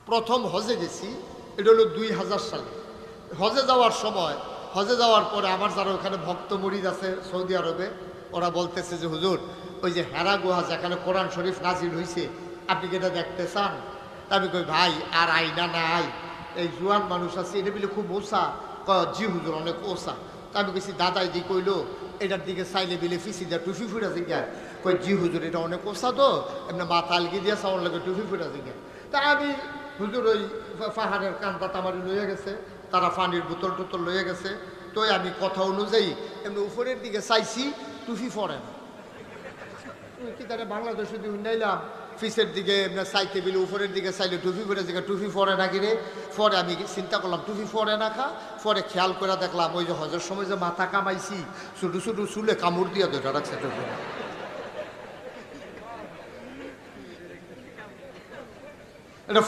প্রথম হজে গেছি, এটা হলো 2000 সালে। হজে যাওয়ার সময়, হজে যাওয়ার পরে আমার যারা ওখানে ভক্ত মুরিদ আছে সৌদি আরবে, ওরা বলতেছে যে হুজুর ওই যে হেরা গুহা যেখানে কোরআন শরীফ নাজিল হয়েছে, আপনি কি এটা দেখতে চান? তা আমি কই ভাই আর আইনা নাই, এই জুয়ান মানুষ আছে, এটা বলে খুব ওসা। জি হুজুর অনেক ওসা। তা আমি কেছি দাদাই দি কইলো এটার দিকে চাইলে বিলে ফিসি দেয় টুফি ফুটা জিজ্ঞা। কই জি হুজুর এটা অনেক ওসা তো, এমনি মাথা আলগি দিয়ে চাওয়ার লাগে টুফি ফুটা জিজ্ঞা। তা আমি হুজুর ওই পাহাড়ের কান্তা তামারি লইয়া গেছে, তারা পানির বোতল টোতল লইয়া গেছে। তো আমি কথা অনুযায়ী এমনি উপরের দিকে চাইছি, টুফি পরে না। কি তারা বাংলাদেশ যদি উন্নাইলাম ফিসের দিকে এমনি চাইতে বিলে উপরের দিকে চাইলে টুফি পরে দিকে টুফি পরে না কিরে। পরে আমি চিন্তা করলাম টুফি পরে না খা। পরে খেয়াল করে দেখলাম ওই যে হজের সময় যে মাথা কামাইছি, ছোটো ছোটো চুলে কামড় দিয়ে দুটা রাখছে টুফি। এটা